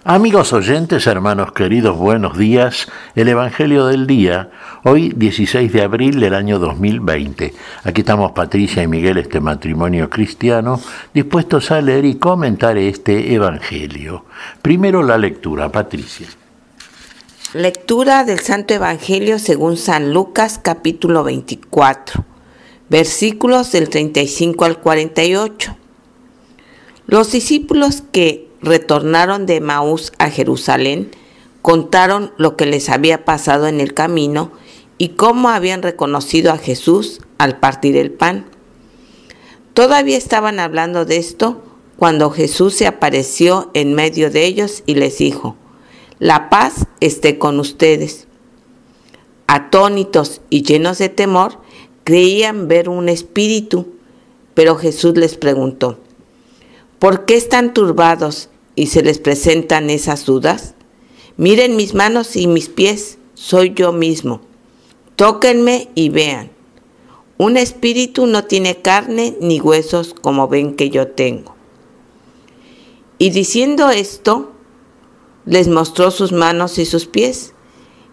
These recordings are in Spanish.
Amigos oyentes, hermanos queridos, buenos días. El Evangelio del día, hoy 16 de abril del año 2020. Aquí estamos Patricia y Miguel, este matrimonio cristiano, dispuestos a leer y comentar este Evangelio. Primero la lectura, Patricia. Lectura del Santo Evangelio según San Lucas, capítulo 24, versículos del 35 al 48. Los discípulos que retornaron de Emaús a Jerusalén, contaron lo que les había pasado en el camino y cómo habían reconocido a Jesús al partir el pan. Todavía estaban hablando de esto cuando Jesús se apareció en medio de ellos y les dijo: «La paz esté con ustedes». Atónitos y llenos de temor, creían ver un espíritu, pero Jesús les preguntó: «¿Por qué están turbados y se les presentan esas dudas? Miren mis manos y mis pies, soy yo mismo. Tóquenme y vean. Un espíritu no tiene carne ni huesos como ven que yo tengo». Y diciendo esto, les mostró sus manos y sus pies.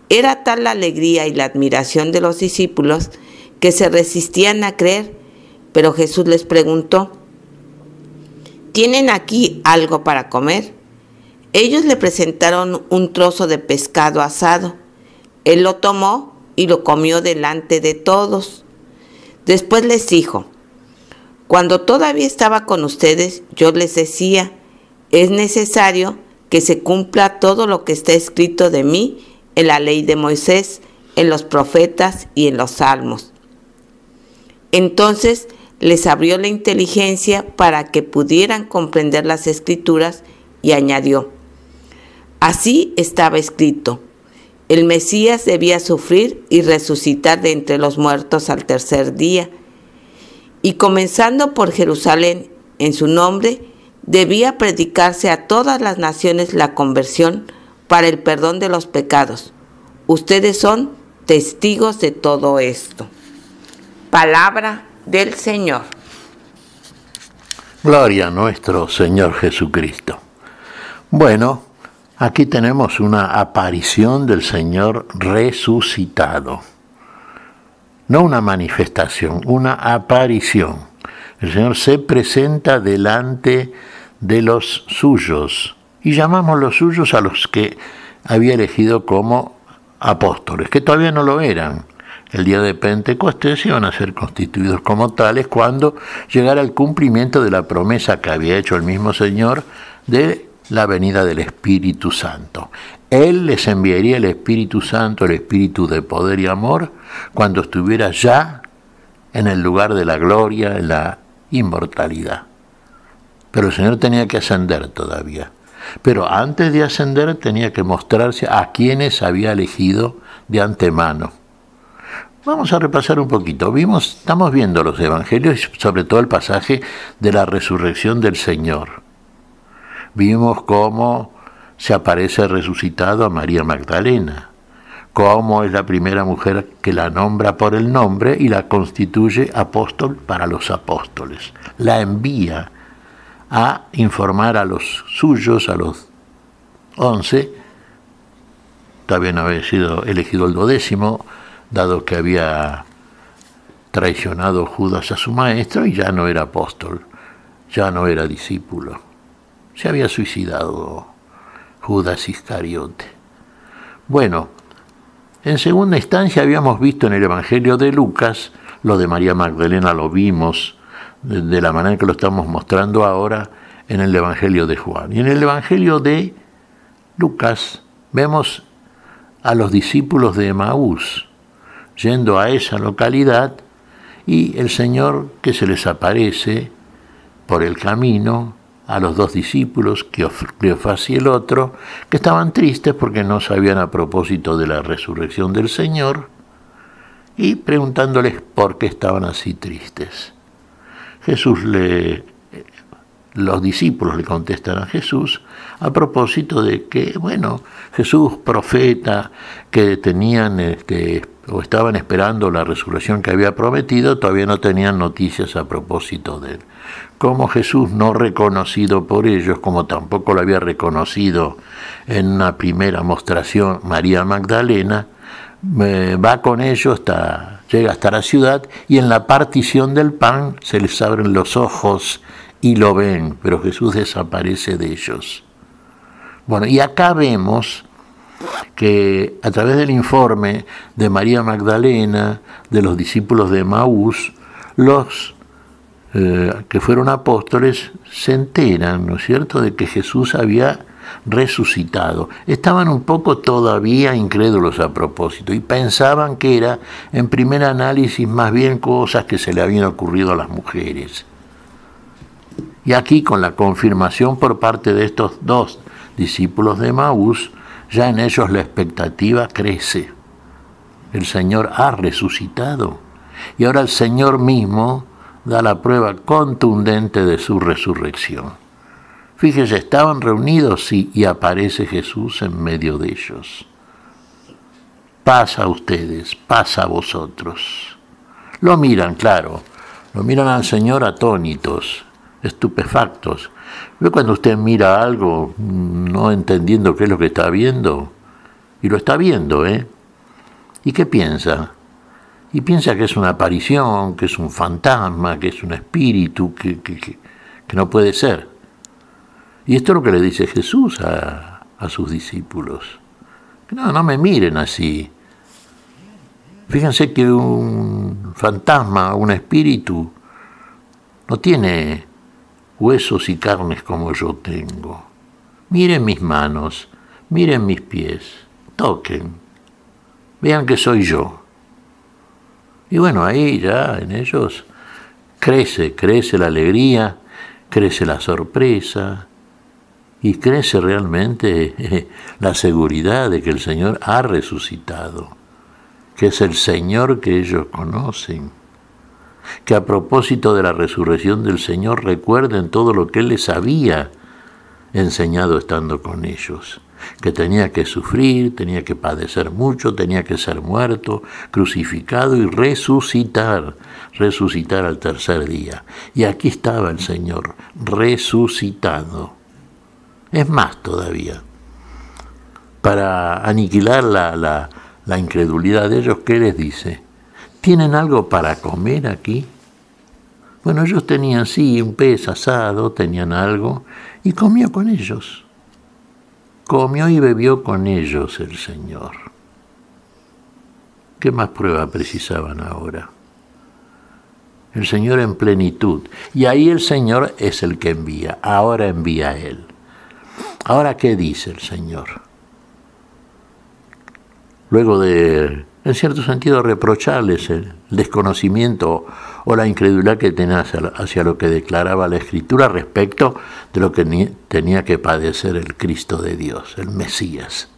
Era tal la alegría y la admiración de los discípulos que se resistían a creer, pero Jesús les preguntó: ¿tienen aquí algo para comer? Ellos le presentaron un trozo de pescado asado. Él lo tomó y lo comió delante de todos. Después les dijo: «Cuando todavía estaba con ustedes, yo les decía, es necesario que se cumpla todo lo que está escrito de mí en la ley de Moisés, en los profetas y en los salmos». Entonces les abrió la inteligencia para que pudieran comprender las Escrituras y añadió: «Así estaba escrito, el Mesías debía sufrir y resucitar de entre los muertos al tercer día, y comenzando por Jerusalén, en su nombre, debía predicarse a todas las naciones la conversión para el perdón de los pecados. Ustedes son testigos de todo esto». Palabra del Señor. Gloria a nuestro Señor Jesucristo. Bueno, aquí tenemos una aparición del Señor resucitado. No una manifestación, una aparición. El Señor se presenta delante de los suyos, y llamamos los suyos a los que había elegido como apóstoles, que todavía no lo eran. El día de Pentecostés iban a ser constituidos como tales cuando llegara el cumplimiento de la promesa que había hecho el mismo Señor de la venida del Espíritu Santo. Él les enviaría el Espíritu Santo, el Espíritu de poder y amor, cuando estuviera ya en el lugar de la gloria, en la inmortalidad. Pero el Señor tenía que ascender todavía. Pero antes de ascender tenía que mostrarse a quienes había elegido de antemano. Vamos a repasar un poquito. Estamos viendo los evangelios y sobre todo el pasaje de la resurrección del Señor. Vimos cómo se aparece resucitado a María Magdalena, cómo es la primera mujer que la nombra por el nombre y la constituye apóstol para los apóstoles. La envía a informar a los suyos, a los 11, todavía no había sido elegido el 12º, dado que había traicionado Judas a su maestro y ya no era apóstol, ya no era discípulo. Se había suicidado Judas Iscariote. Bueno, en segunda instancia habíamos visto en el Evangelio de Lucas, lo de María Magdalena lo vimos de la manera que lo estamos mostrando ahora en el Evangelio de Juan. Y en el Evangelio de Lucas vemos a los discípulos de Emaús yendo a esa localidad, y el Señor que se les aparece por el camino a los dos discípulos, Cleofás y el otro, que estaban tristes porque no sabían a propósito de la resurrección del Señor, y preguntándoles por qué estaban así tristes. Los discípulos le contestan a Jesús a propósito de que, Jesús, profeta, que tenían o estaban esperando la resurrección que había prometido, todavía no tenían noticias a propósito de él. Como Jesús, no reconocido por ellos, como tampoco lo había reconocido en una primera mostración María Magdalena, va con ellos, llega hasta la ciudad, y en la partición del pan se les abren los ojos y lo ven, pero Jesús desaparece de ellos. Bueno, y acá vemos que a través del informe de María Magdalena, de los discípulos de Emaús, los que fueron apóstoles se enteran, ¿no es cierto?, de que Jesús había resucitado. Estaban un poco todavía incrédulos a propósito y pensaban que era, en primer análisis, más bien cosas que se le habían ocurrido a las mujeres. Y aquí, con la confirmación por parte de estos dos discípulos de Emaús, ya en ellos la expectativa crece. El Señor ha resucitado y ahora el Señor mismo da la prueba contundente de su resurrección. Fíjese, estaban reunidos, sí, y aparece Jesús en medio de ellos. Pasa a ustedes, pasa a vosotros. Lo miran, claro, lo miran al Señor atónitos, estupefactos. ¿Ve cuando usted mira algo no entendiendo qué es lo que está viendo? Y lo está viendo, ¿eh? ¿Y qué piensa? Y piensa que es una aparición, que es un fantasma, que es un espíritu, que no puede ser. Y esto es lo que le dice Jesús a sus discípulos. No me miren así. Fíjense que un fantasma, un espíritu, no tiene huesos y carnes como yo tengo. Miren mis manos, miren mis pies, toquen, vean que soy yo. Y bueno, ahí ya en ellos crece la alegría, crece la sorpresa y crece realmente la seguridad de que el Señor ha resucitado, que es el Señor que ellos conocen, que a propósito de la resurrección del Señor recuerden todo lo que Él les había enseñado estando con ellos, que tenía que sufrir, tenía que padecer mucho, tenía que ser muerto, crucificado y resucitar al tercer día. Y aquí estaba el Señor, resucitado. Es más todavía, para aniquilar la incredulidad de ellos, ¿qué les dice? ¿Tienen algo para comer aquí? Bueno, ellos tenían, sí, un pez asado, tenían algo, y comió con ellos. Comió y bebió con ellos el Señor. ¿Qué más prueba precisaban ahora? El Señor en plenitud. Y ahí el Señor es el que envía. Ahora envía a Él. Ahora, ¿qué dice el Señor? Luego de, en cierto sentido, reprocharles el desconocimiento o la incredulidad que tenían hacia lo que declaraba la Escritura respecto de lo que tenía que padecer el Cristo de Dios, el Mesías.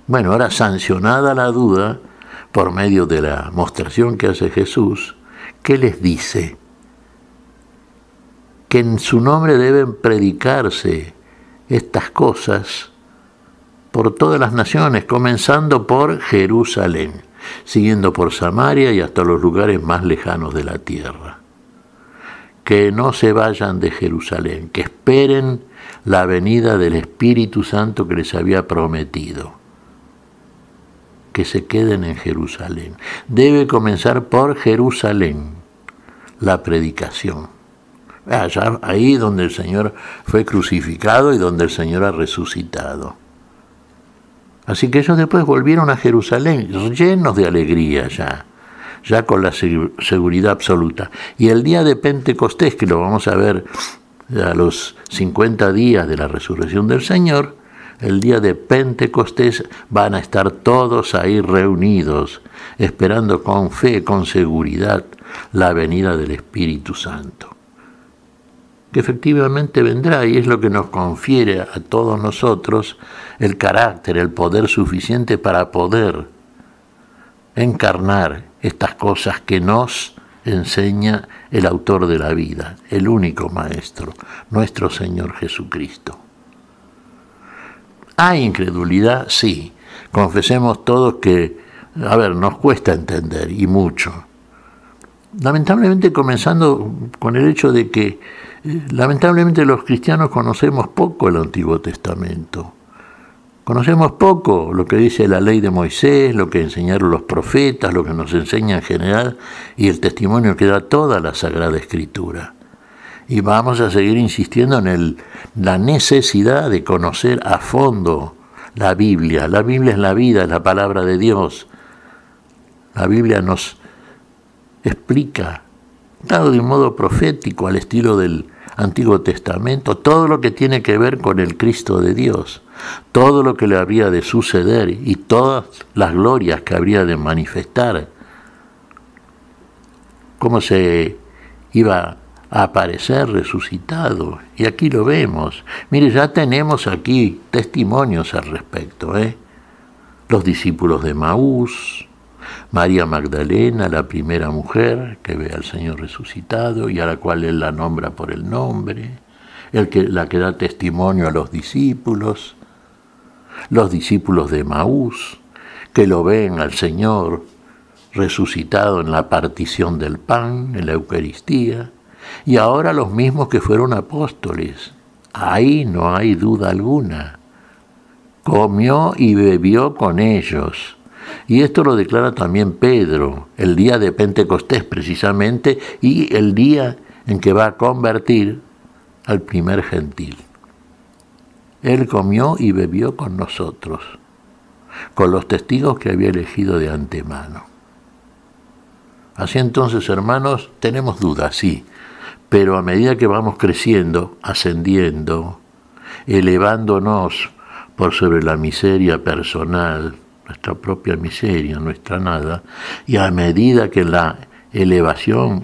Bueno, ahora sancionada la duda por medio de la mostración que hace Jesús, ¿qué les dice? Que en su nombre deben predicarse estas cosas por todas las naciones, comenzando por Jerusalén, siguiendo por Samaria y hasta los lugares más lejanos de la tierra. Que no se vayan de Jerusalén, que esperen la venida del Espíritu Santo que les había prometido. Que se queden en Jerusalén. Debe comenzar por Jerusalén la predicación. Allá, ahí donde el Señor fue crucificado y donde el Señor ha resucitado. Así que ellos después volvieron a Jerusalén, llenos de alegría ya con la seguridad absoluta. Y el día de Pentecostés, que lo vamos a ver a los 50 días de la resurrección del Señor, el día de Pentecostés van a estar todos ahí reunidos, esperando con fe, con seguridad, la venida del Espíritu Santo, que efectivamente vendrá, y es lo que nos confiere a todos nosotros el carácter, el poder suficiente para poder encarnar estas cosas que nos enseña el autor de la vida, el único Maestro, nuestro Señor Jesucristo. ¿Hay incredulidad? Sí. Confesemos todos que a ver, nos cuesta entender, y mucho. Lamentablemente, comenzando con el hecho de que lamentablemente los cristianos conocemos poco el Antiguo Testamento. Conocemos poco lo que dice la ley de Moisés, lo que enseñaron los profetas, lo que nos enseña en general y el testimonio que da toda la Sagrada Escritura. Y vamos a seguir insistiendo en la necesidad de conocer a fondo la Biblia. La Biblia es la vida, es la palabra de Dios. La Biblia nos explica, dado de un modo profético al estilo del Antiguo Testamento, todo lo que tiene que ver con el Cristo de Dios, todo lo que le habría de suceder y todas las glorias que habría de manifestar, cómo se iba a aparecer resucitado. Y aquí lo vemos. Mire, ya tenemos aquí testimonios al respecto, Los discípulos de Maús, María Magdalena, la primera mujer que ve al Señor resucitado y a la cual Él la nombra por el nombre, la que da testimonio a los discípulos de Maús, que lo ven al Señor resucitado en la partición del pan, en la Eucaristía, y ahora los mismos que fueron apóstoles. Ahí no hay duda alguna. Comió y bebió con ellos. Y esto lo declara también Pedro, el día de Pentecostés precisamente, y el día en que va a convertir al primer gentil. Él comió y bebió con nosotros, con los testigos que había elegido de antemano. Así entonces, hermanos, tenemos dudas, sí, pero a medida que vamos creciendo, ascendiendo, elevándonos por sobre la miseria personal, nuestra propia miseria, nuestra nada, y a medida que la elevación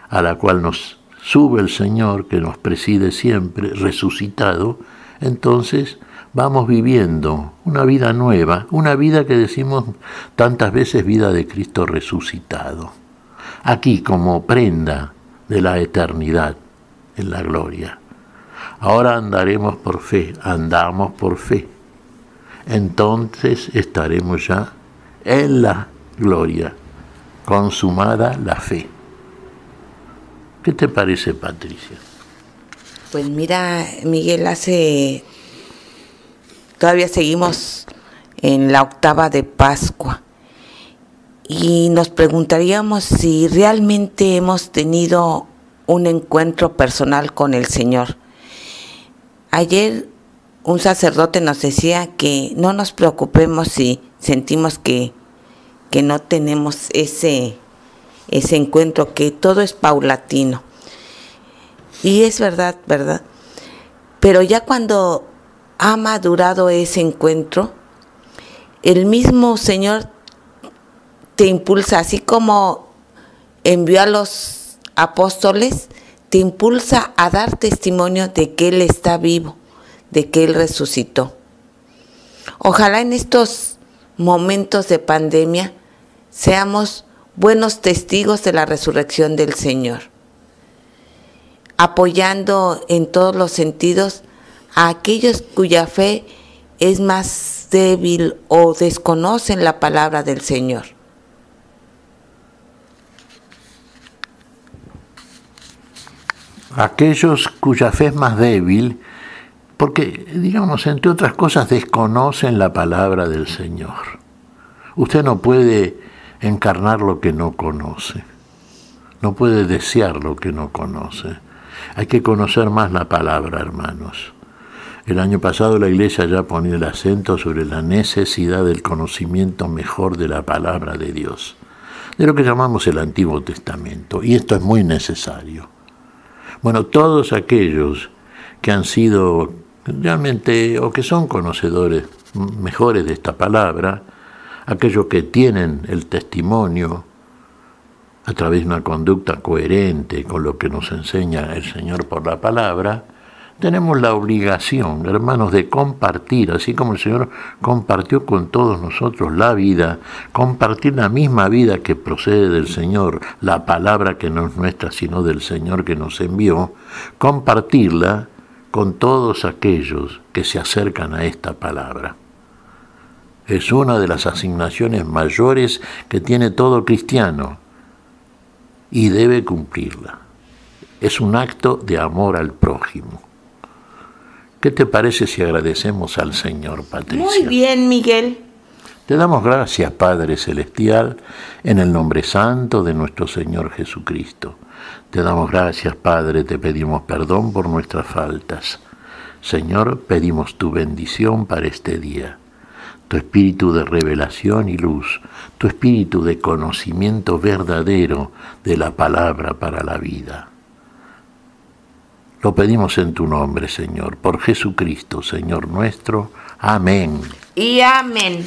a la cual nos sube el Señor, que nos preside siempre, resucitado, entonces vamos viviendo una vida nueva, una vida que decimos tantas veces vida de Cristo resucitado. Aquí como prenda de la eternidad en la gloria. Ahora andaremos por fe, andamos por fe. Entonces estaremos ya en la gloria, consumada la fe. ¿Qué te parece, Patricia? Pues mira, Miguel, todavía seguimos en la octava de Pascua y nos preguntaríamos si realmente hemos tenido un encuentro personal con el Señor. Ayer un sacerdote nos decía que no nos preocupemos si sentimos que no tenemos ese encuentro, que todo es paulatino. Y es verdad, ¿verdad? Pero ya cuando ha madurado ese encuentro, el mismo Señor te impulsa, así como envió a los apóstoles, te impulsa a dar testimonio de que Él está vivo, de que Él resucitó. Ojalá en estos momentos de pandemia seamos buenos testigos de la resurrección del Señor, apoyando en todos los sentidos a aquellos cuya fe es más débil o desconocen la palabra del Señor. Aquellos cuya fe es más débil, porque, digamos, entre otras cosas, desconocen la palabra del Señor. Usted no puede encarnar lo que no conoce, no puede desear lo que no conoce. Hay que conocer más la palabra, hermanos. El año pasado la Iglesia ya ponía el acento sobre la necesidad del conocimiento mejor de la palabra de Dios, de lo que llamamos el Antiguo Testamento, y esto es muy necesario. Bueno, todos aquellos que han sido realmente, o que son conocedores mejores de esta palabra, aquellos que tienen el testimonio a través de una conducta coherente con lo que nos enseña el Señor por la palabra, tenemos la obligación, hermanos, de compartir, así como el Señor compartió con todos nosotros la vida, compartir la misma vida que procede del Señor, la palabra que no es nuestra, sino del Señor que nos envió, compartirla con todos aquellos que se acercan a esta palabra. Es una de las asignaciones mayores que tiene todo cristiano y debe cumplirla. Es un acto de amor al prójimo. ¿Qué te parece si agradecemos al Señor, Patricia? Muy bien, Miguel. Te damos gracias, Padre Celestial, en el nombre santo de nuestro Señor Jesucristo. Te damos gracias, Padre, te pedimos perdón por nuestras faltas. Señor, pedimos tu bendición para este día, tu espíritu de revelación y luz, tu espíritu de conocimiento verdadero de la palabra para la vida. Lo pedimos en tu nombre, Señor, por Jesucristo, Señor nuestro. Amén. Y amén.